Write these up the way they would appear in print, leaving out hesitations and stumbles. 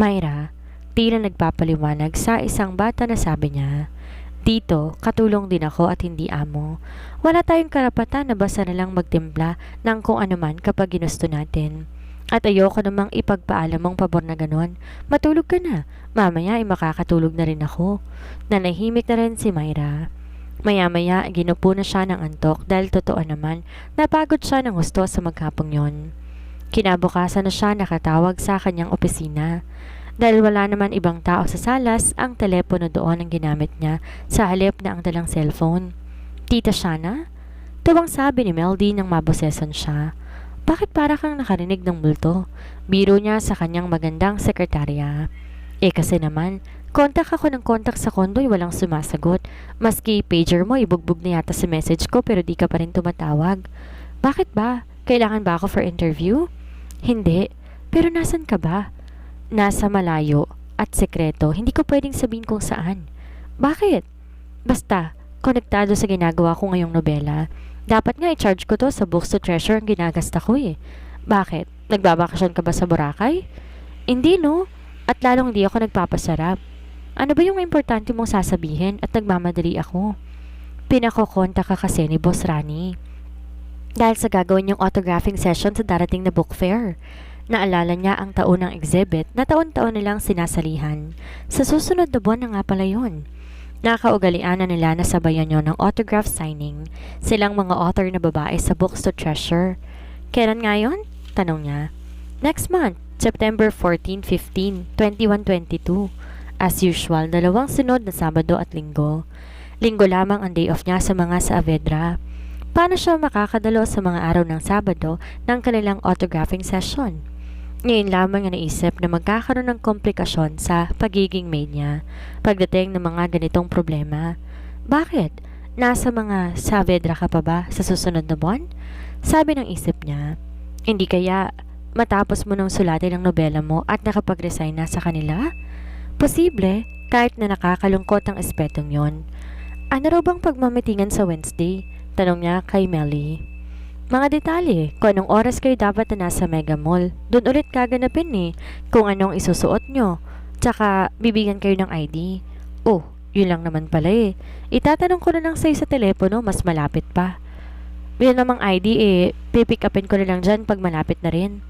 Myra, tila nagpapaliwanag sa isang bata na sabi niya, "Dito, katulong din ako at hindi amo. Wala tayong karapatan na basta na lang magtimpla ng kung ano man kapag ginusto natin. At ayoko namang ipagpaalam mong pabor na ganon. Matulog ka na. Mamaya ay makakatulog na rin ako." Nanahimik na rin si Myra. Maya-maya ginupo na siya ng antok dahil totoo naman napagod siya ng gusto sa maghapong yon. Kinabukasan na siya nakatawag sa kanyang opisina. Dahil wala naman ibang tao sa salas, ang telepono doon ang ginamit niya sa halip na ang dalang cellphone. "Tita Shana?" Tuwang sabi ni Meldy nang maboseson siya. "Bakit para kang nakarinig ng multo?" Biro niya sa kanyang magandang sekretarya. Kasi naman, kontak ako ng kontak sa kondo'y walang sumasagot. Maski pager mo, ibugbog na yata sa message ko pero di ka pa rin tumatawag. "Bakit ba? Kailangan ba ako for interview?" "Hindi. Pero nasan ka ba?" "Nasa malayo at sekreto. Hindi ko pwedeng sabihin kung saan." "Bakit?" "Basta, konektado sa ginagawa ko ngayong nobela. Dapat nga i-charge ko to sa Books to Treasure ang ginagasta ko eh." "Bakit? Nagbabakasyon ka ba sa Boracay?" "Hindi no. At lalong hindi ako nagpapasarap." "Ano ba yung importante mong sasabihin at nagmamadali ako?" "Pinakokonta ka kasi ni Boss Rani. Dahil sa gagawin yung autographing session sa darating na book fair." Naalala niya ang taon ng exhibit na taon-taon nilang sinasalihan. Sa susunod na buwan na nga pala yun. Nakaugalian na nila na sabayan yon ng autograph signing. Silang mga author na babae sa Books to Treasure. "Kailan nga yun?" tanong niya. "Next month, September 14, 15, 21, 22. As usual, 2 sunod na Sabado at Linggo. Linggo lamang ang day off niya sa mga Saavedra. Paano siya makakadalo sa mga araw ng Sabado ng kanilang autographing session? Ngayon lamang niya naisip na magkakaroon ng komplikasyon sa pagiging maid niya pagdating ng mga ganitong problema. "Bakit? Nasa mga Saavedra ka pa ba sa susunod na buwan?" sabi ng isip niya. "Hindi kaya matapos mo nang sulatin ang nobela mo at nakapag-resign na sa kanila?" "Posible, kahit na nakakalungkot ang espetong yon." "Ano raw bang pagmamitingan sa Wednesday?" tanong niya kay Melly. "Mga detalye, kung anong oras kayo dapat na nasa Mega Mall. Doon ulit gaganapin kung anong isusuot nyo. Tsaka, bibigyan kayo ng ID. "Oh, yun lang naman pala eh. Itatanong ko na lang sa'yo sa telepono, mas malapit pa." "Yun namang ID pipick upin ko na lang dyan pag malapit na rin."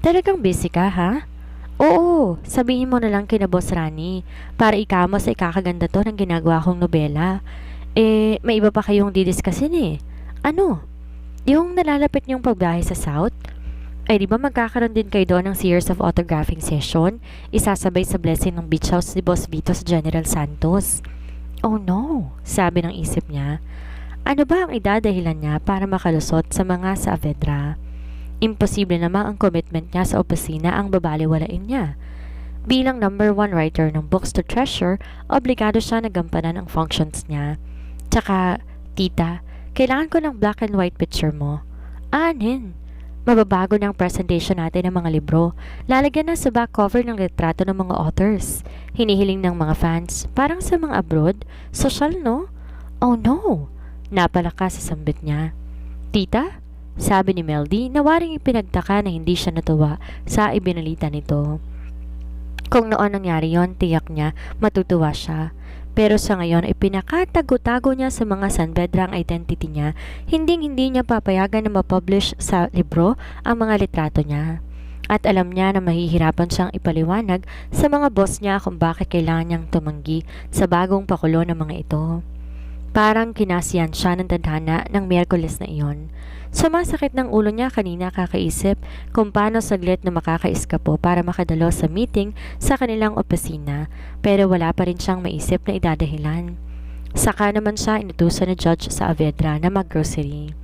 "Talagang busy ka, ha?" "Oo, sabihin mo na lang kina Boss Rani para ikamo sa ikakaganda to ng ginagawa kong nobela. May iba pa kayong didiscusin eh." "Ano?" "Yung nalalapit niyong pagbiyahe sa South. Ay di ba magkakaroon din kayo doon ng series of autographing session? Isasabay sa blessing ng beach house ni Boss Vito sa General Santos." "Oh no," sabi ng isip niya. Ano ba ang idadahilan niya para makalusot sa mga Saavedra? Imposible namang ang commitment niya sa opisina ang babaliwalain niya. Bilang number 1 writer ng Books to Treasure, obligado siya na gampanan ang functions niya. Tsaka, "Tita, kailangan ko ng black and white picture mo." "Anin?" "Mababago ng presentation natin ng mga libro. Lalagyan na sa back cover ng litrato ng mga authors. Hinihiling ng mga fans, parang sa mga abroad. Social, no?" "Oh no!" Napalakas sa sambit niya. "Tita?" sabi ni Meldy na waring ipinagtaka na hindi siya natuwa sa ibinalita nito. Kung noon nangyari yon, tiyak niya matutuwa siya. Pero sa ngayon ay pinakatago-tago niya sa mga Saavedra ang identity niya. Hindi niya papayagan na mapublish sa libro ang mga litrato niya. At alam niya na mahihirapan siyang ipaliwanag sa mga boss niya kung bakit kailangan niyang tumanggi sa bagong pakulo ng mga ito. Parang kinasiyan siya ng tadhana ng Miyerkules na iyon. Sumasakit ng ulo niya kanina kakaisip kung paano saglit na makakaiskapo para makadalo sa meeting sa kanilang opisina, pero wala pa rin siyang maisip na idadahilan. Saka naman siya inutusan ni Judge Saavedra na mag-grocery.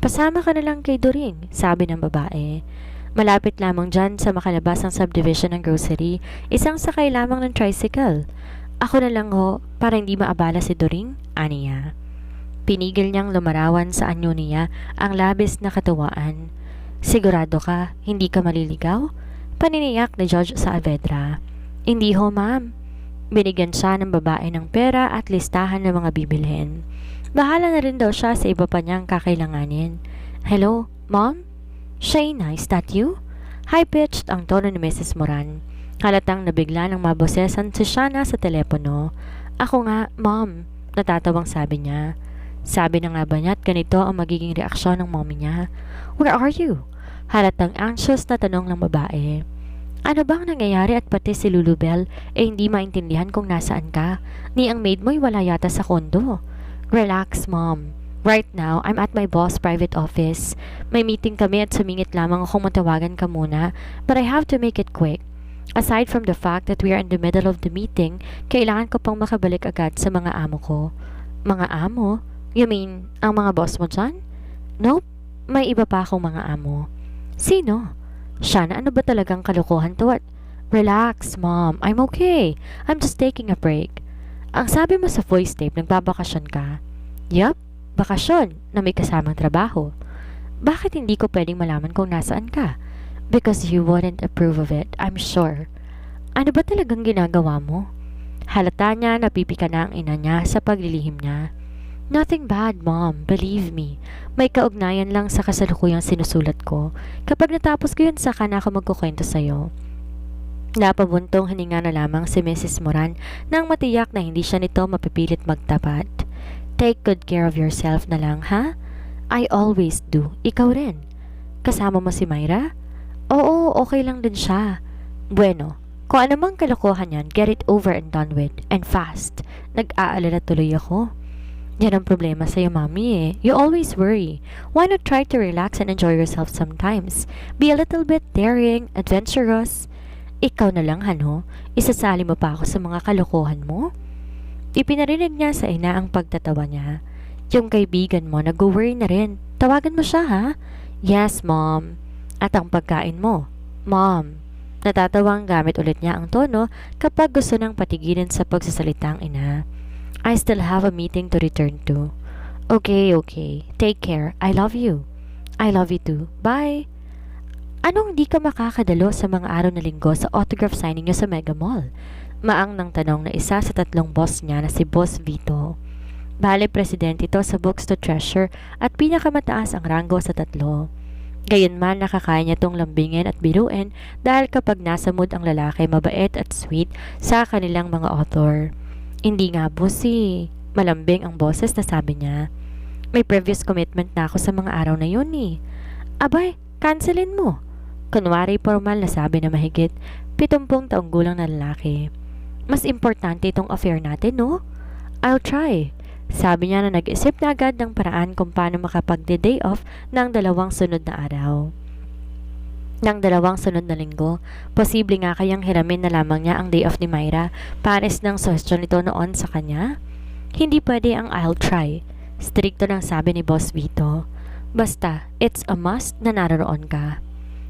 "Pasama ka na lang kay Doring," sabi ng babae. "Malapit lamang dyan sa makalabas ng subdivision ng grocery, isang sakay lamang ng tricycle. Ako na lang ho, para hindi maabala si Doring," aniya. Pinigil niyang lumarawan sa anyo niya ang labis na katuwaan. "Sigurado ka, hindi ka maliligaw?" paniniyak ni Judge Saavedra. "Hindi ho, ma'am." Binigyan siya ng babae ng pera at listahan ng mga bibilhin. Bahala na rin daw siya sa iba pa niyang kakailanganin. "Hello, Mom? Shayna, is that you?" High-pitched ang tono ni Mrs. Moran. Halatang nabigla nang mabosesan si Shana sa telepono. Ako nga, Mom, natatawang sabi niya. Sabi na nga ba niya at ganito ang magiging reaksyon ng mommy niya? Where are you? Halatang anxious na tanong ng babae. Ano bang nangyayari at pati si Lulubel hindi maintindihan kung nasaan ka? Ni ang maid mo'y wala yata sa kondo. Relax, Mom. Right now, I'm at my boss' private office. May meeting kami at sumingit lamang akong matawagan ka muna, but I have to make it quick. Aside from the fact that we are in the middle of the meeting, kailangan ko pang makabalik agad sa mga amo ko. Mga amo? You mean, ang mga boss mo dyan? Nope, may iba pa akong mga amo. Sino? Shana, ano ba talagang kalokohan to at? Relax, Mom. I'm okay. I'm just taking a break. Ang sabi mo sa voice tape, nagbabakasyon ka. Yup, bakasyon na may kasamang trabaho. Bakit hindi ko pwedeng malaman kung nasaan ka? Because you wouldn't approve of it, I'm sure. Ano ba talagang ginagawa mo? Halata niya napipika na ang ina niya sa paglilihim niya. Nothing bad, Mom. Believe me. May kaugnayan lang sa kasalukuyang sinusulat ko. Kapag natapos ko yun, saka na ako magkukwento sa'yo. Napabuntong hininga na lamang si Mrs. Moran nang matiyak na hindi siya nito mapipilit magtapat. Take good care of yourself na lang, ha? I always do. Ikaw rin. Kasama mo si Myra? Oo, okay lang din siya. Bueno, kung anumang kalokohan yan, get it over and done with. And fast. Nag-aalala tuloy ako. Yan ang problema sa'yo, Mami eh. You always worry. Why not try to relax and enjoy yourself sometimes? Be a little bit daring, adventurous. Ikaw na lang, Hano. Isasali mo pa ako sa mga kalokohan mo? Ipinarinig niya sa ina ang pagtatawa niya. Yung kaibigan mo, nag-worry na rin. Tawagan mo siya, ha? Yes, Mom. At ang pagkain mo? Mom. Natatawang gamit ulit niya ang tono kapag gusto nang patigilin sa pagsasalita ang ina. I still have a meeting to return to. Okay. Take care. I love you. I love you too. Bye. Anong di ka makakadalo sa mga araw na linggo sa autograph signing niyo sa Mega Mall? Maang nang tanong na isa sa tatlong boss niya na si Boss Vito. Bale, presidente ito sa Books to Treasure at pinakamataas ang ranggo sa tatlo. Gayunman nakakaya niya tong lambingin at biruin dahil kapag nasa mood ang lalaki mabait at sweet sa kanilang mga author. Hindi nga bossy. Malambing ang boses na sabi niya. May previous commitment na ako sa mga araw na yun eh. Abay, cancelin mo. Kunwari formal na sabi na mahigit 70 taong gulang na lalaki. Mas importante itong affair natin, no? I'll try. Sabi niya na nag-isip na agad ng paraan kung paano makapag-day off ng 2 sunod na araw. Ng 2 sunod na linggo, posible nga kayang hiramin na lamang niya ang day off ni Myra pares ng suggestion nito noon sa kanya? Hindi pwede ang I'll try. Stricto nang sabi ni Boss Vito. Basta, it's a must na naroon ka.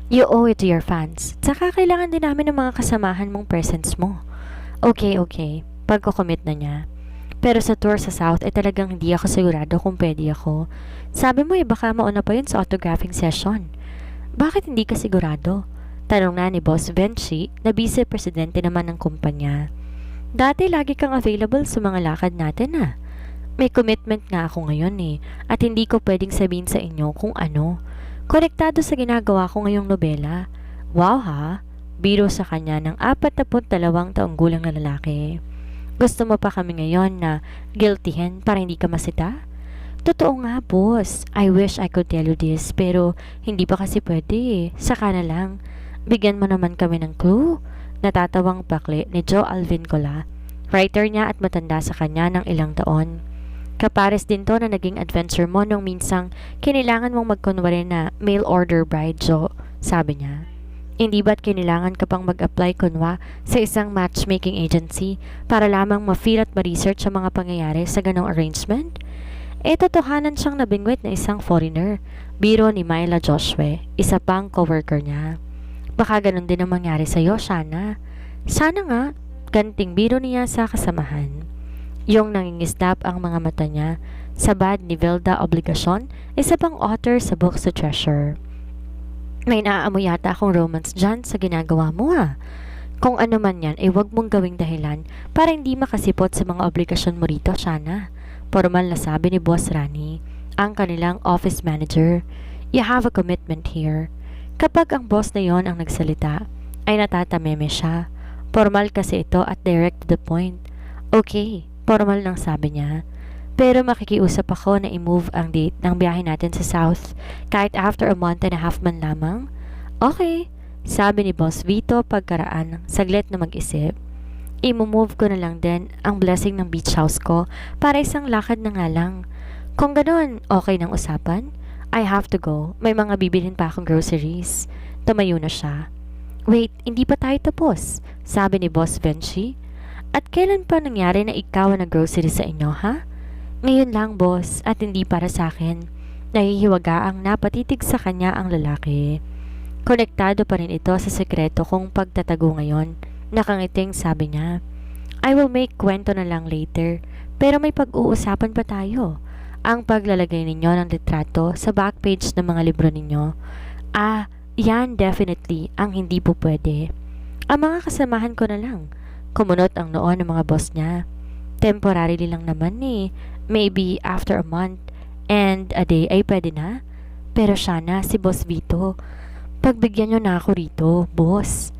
You owe it to your fans. Tsaka kailangan din namin ng mga kasamahan mong presence mo. Okay. Pagko-commit na niya. Pero sa tour sa South ay talagang hindi ako sigurado kung pwede ako. Sabi mo baka mauna pa yun sa autographing session. Bakit hindi ka sigurado? Tanong na ni Boss Vinci na vice-presidente naman ng kumpanya. Dati lagi kang available sa mga lakad natin ah. May commitment nga ako ngayon eh at hindi ko pwedeng sabihin sa inyo kung ano. Konektado sa ginagawa ko ngayong nobela. Wow ha? Biro sa kanya ng 42 taong gulang na lalaki. Gusto mo pa kami ngayon na guiltyhin para hindi ka masita? Totoo nga, boss. I wish I could tell you this, pero hindi pa kasi pwede. Saka na lang. Bigyan mo naman kami ng clue. Natatawang pakli ni Joe Alvincola. Writer niya at matanda sa kanya ng ilang taon. Kapares din to na naging adventure mo nung minsang kinilangan mong magkunwari na mail order bride, Joe, sabi niya. Hindi ba't kinilangan ka pang mag-apply kunwa sa isang matchmaking agency para lamang ma-feel at ma-research ang mga pangyayari sa ganong arrangement? Totohanan siyang nabingwit na isang foreigner, biro ni Myla Joshua, isa pang coworker niya. Baka ganun din ang mangyari sa'yo, Shana. Sana nga, ganting biro niya sa kasamahan. Yung nangingisdap ang mga mata niya, sabad ni Velda Obligacion, isa pang author sa Books to Treasure. May naaamoy yata akong romance dyan sa ginagawa mo ah. Kung ano man yan ay huwag mong gawing dahilan para hindi makasipot sa mga obligasyon mo rito, Shana. Formal na sabi ni Boss Rani, ang kanilang office manager. You have a commitment here. Kapag ang boss na yon ang nagsalita, ay natatameme siya. Formal kasi ito at direct to the point. Okay, formal lang sabi niya. Pero makikiusap ako na i-move ang date ng biyahe natin sa South kahit after a month and a half man lamang. Okay, sabi ni Boss Vito pagkaraan ng saglit na mag-isip. I-move ko na lang din ang blessing ng beach house ko para isang lakad na nga lang. Kung ganoon, okay ng usapan? I have to go. May mga bibilhin pa akong groceries. Tumayo na siya. Wait, hindi pa tayo tapos, sabi ni Boss Benchi. At kailan pa nangyari na ikaw ang nag-grocery sa inyo, ha? Ngayon lang, boss, at hindi para sa akin. Nahihiwaga ang napatitig sa kanya ang lalaki. Konektado pa rin ito sa sekreto kong pagtatago ngayon. Nakangiting sabi niya. I will make kwento na lang later, pero may pag-uusapan pa tayo. Ang paglalagay ninyo ng litrato sa backpage ng mga libro ninyo. Yan definitely ang hindi po pwede. Ang mga kasamahan ko na lang. Kumunot ang noon ng mga boss niya. Temporary lang naman eh. Maybe after a month and a day ay pwede na. Pero sana si Boss Vito. Pagbigyan nyo na ako rito, boss.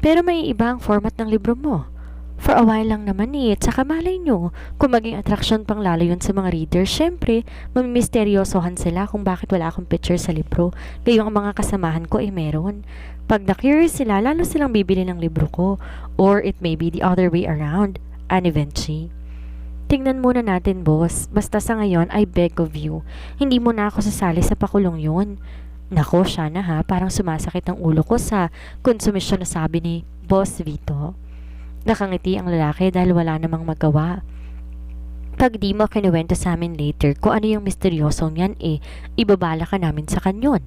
Pero may iba ang format ng libro mo. For a while lang naman eh. Tsaka malay nyo, kung maging attraction pang lalo yun sa mga readers, syempre, mamisteryosohan sila kung bakit wala akong picture sa libro. Gayong ang mga kasamahan ko ay meron. Pag na-curious sila, lalo silang bibili ng libro ko. Or it may be the other way around. Anivenchi. Tingnan muna natin, boss. Basta sa ngayon, I beg of you. Hindi mo na ako sasali sa pakulong yun. Nako, siya na ha. Parang sumasakit ang ulo ko sa konsumisyon na sabi ni Boss Vito. Nakangiti ang lalaki dahil wala namang magawa. Pag di mo kinuwento sa amin later kung ano yung misteryosong yan ibabala ka namin sa kanyon.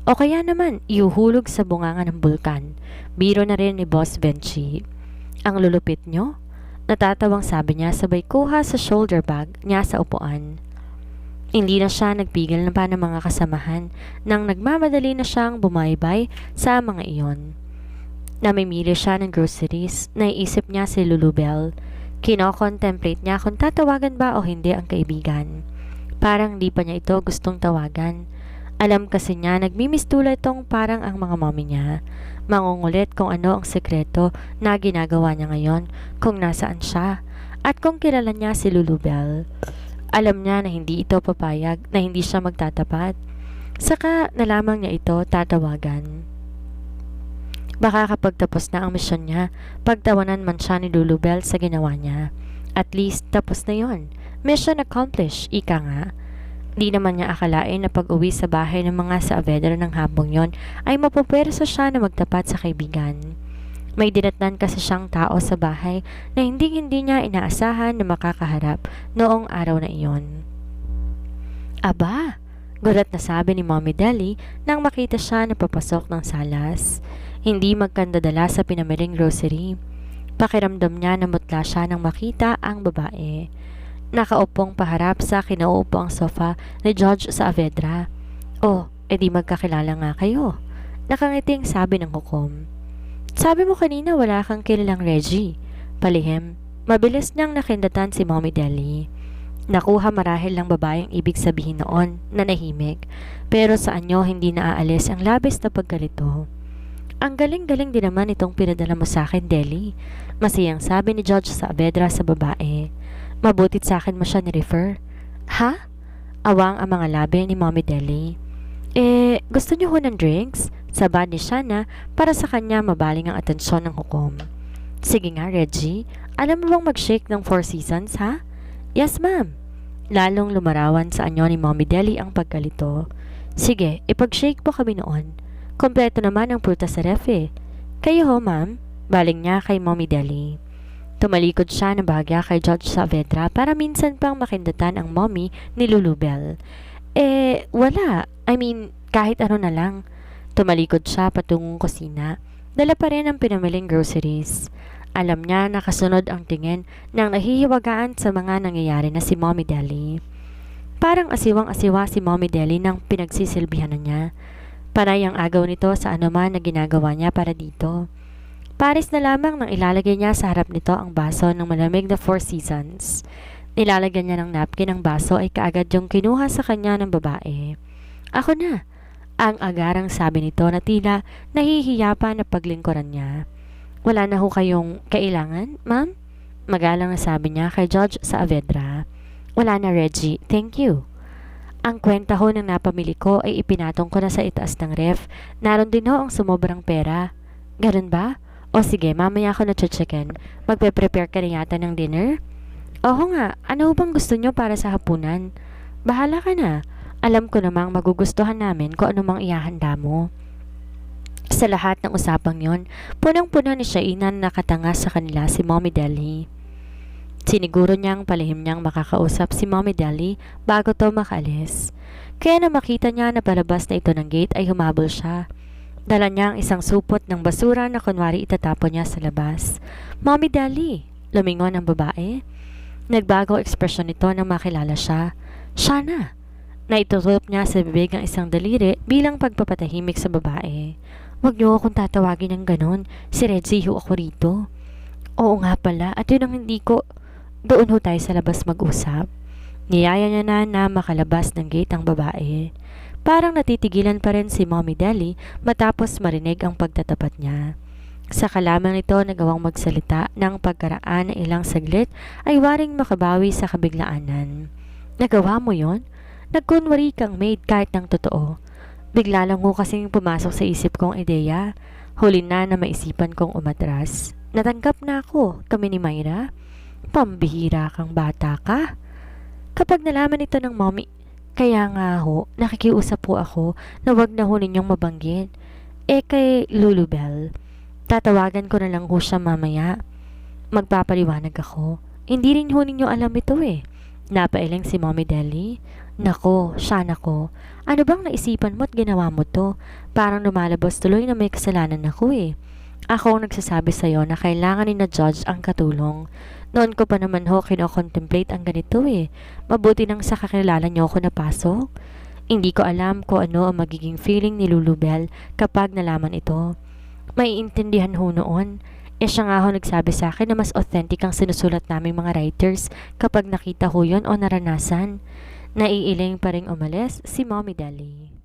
O kaya naman, iuhulog sa bunganga ng bulkan. Biro na rin ni Boss Benchi. Ang lulupit nyo? Natatawang sabi niya sabay kuha sa shoulder bag niya sa upuan. Hindi na siya nagpigil na pa ng mga kasamahan nang nagmamadali na siyang bumaybay sa mga iyon. Namimili siya ng groceries, naiisip niya si Lulubel. Kino-contemplate niya kung tatawagan ba o hindi ang kaibigan. Parang di pa niya ito gustong tawagan. Alam kasi niya nagmimistula itong parang ang mga mommy niya. Mangungulit kung ano ang sekreto na ginagawa niya ngayon, kung nasaan siya, at kung kilala niya si Lulubel. Alam niya na hindi ito papayag, na hindi siya magtatapat. Saka nalamang niya ito tatawagan. Baka kapag tapos na ang misyon niya, pagtawanan man siya ni Lulubel sa ginawa niya. At least tapos na yon. Mission accomplished, ika nga. Di naman niya akalain na pag-uwi sa bahay ng mga Saavedra ng hapong yon ay mapupwersa siya na magtapat sa kaibigan. May dinatnan kasi siyang tao sa bahay na hindi niya inaasahan na makakaharap noong araw na iyon. Aba! Gulat na sabi ni Mommy Deli nang makita siya na papasok ng salas. Hindi magkandadala sa pinamiling grocery. Pakiramdam niya na mutla siya nang makita ang babae. Nakaupong paharap sa kinauupong sofa ni Judge Saavedra. Oh, edi magkakilala nga kayo. Nakangiting sabi ng hukom. Sabi mo kanina wala kang kilalang Reggie. Palihim, mabilis niyang nakindatan si Mommy Deli. Nakuha marahil lang babaeng ibig sabihin noon na nahimik, pero sa anyo hindi naaalis ang labis na pagkalito. Ang galing-galing din naman itong pinadala mo sa akin, Deli. Masiyang sabi ni Judge Saavedra sa babae. Mabutit sa akin mo siya ni-refer. Ha? Awang ang mga labi ni Mommy Deli. Gusto niyo ho ng drinks? Sabad ni Shana para sa kanya mabaling ang atensyon ng hukom. Sige nga, Reggie. Alam mo bang mag-shake ng Four Seasons, ha? Yes, ma'am. Lalong lumarawan sa anyo ni Mommy Deli ang pagkalito. Sige, ipag-shake po kami noon. Kompleto naman ang prutas sa ref eh. Kayo ho, ma'am? Baling niya kay Mommy Deli. Tumalikod siya na bahagya kay Judge Saavedra para minsan pang makindatan ang mommy ni Lulubel. Wala. I mean, kahit ano na lang. Tumalikod siya patungong kusina. Dala pa rin ang pinamiling groceries. Alam niya na kasunod ang tingin ng nahihiwagaan sa mga nangyayari na si Mommy Deli. Parang asiwang-asiwa si Mommy Deli nang pinagsisilbihan na niya. Panay ang agaw nito sa anuman na ginagawa niya para dito. Paris na lamang nang ilalagay niya sa harap nito ang baso ng malamig na Four Seasons. Nilalagyan niya ng napkin ang baso ay kaagad yung kinuha sa kanya ng babae. Ako na! Ang agarang sabi nito na tila nahihiya pa na paglingkuran niya. Wala na ho kayong kailangan, ma'am? Magalang na sabi niya kay Judge Saavedra. Wala na, Reggie. Thank you. Ang kwenta ho ng napamili ko ay ipinatong ko na sa itaas ng ref. Naroon din ho ang sumobrang pera. Ganun ba? O sige, mamaya ako na-checkin. Magpe-prepare ka na yata ng dinner? Oo nga, ano bang gusto nyo para sa hapunan? Bahala ka na. Alam ko namang magugustuhan namin kung ano mang ihahanda mo. Sa lahat ng usapang yon, punang-puno ni Shaina na nakatanga sa kanila si Mommy Deli. Siniguro niyang palihim niyang makakausap si Mommy Deli bago to makalis. Kaya na makita niya na palabas na ito ng gate ay humabol siya. Dala niya ang isang supot ng basura na kunwari itatapon niya sa labas. Mommy Deli, lumingon ang babae. Nagbago ekspresyon nito nang makilala siya. Siya na! Naitutup niya sa bibig ang isang daliri bilang pagpapatahimik sa babae. Huwag niyo akong tatawagin ng ganon. Si Reggie ho ako rito. Oo nga pala, at yun ang hindi ko... Doon ho tayo sa labas mag-usap. Niyaya niya na makalabas ng gate ang babae. Parang natitigilan pa rin si Mommy Deli matapos marinig ang pagtatapat niya. Sa kalamang nito nagawang magsalita ng pagkaraan ng ilang saglit ay waring makabawi sa kabiglaanan. Nagawa mo yon? Nagkunwari kang maid kahit ng totoo. Bigla lang ho kasing pumasok sa isip kong ideya. Huli na maisipan kong umatras. Natanggap na ako, kami ni Myra. Pambihira kang bata ka. Kapag nalaman ito ng mommy, kaya nga ho, nakikiusap po ako na wag na ho ninyong mabanggit. Kay Lulubel, tatawagan ko na lang ho siya mamaya. Magpapaliwanag ako. Hindi rin ho ninyo alam ito Napailing si Mommy Deli. Nako, siya nako. Ano bang naisipan mo at ginawa mo to? Parang lumalabas tuloy na may kasalanan ako Ako ang nagsasabi sa'yo na kailangan ni na Judge ang katulong. Noon ko pa naman ho kino-contemplate ang ganito Mabuti nang sa kakilala niyo ako napasok. Hindi ko alam kung ano ang magiging feeling ni Lulubel kapag nalaman ito. Maiintindihan ho noon. Siya nga ho nagsabi sa akin na mas authentic ang sinusulat naming mga writers kapag nakita ho yun o naranasan. Naiiling pa ring umalis si Mommy Deli.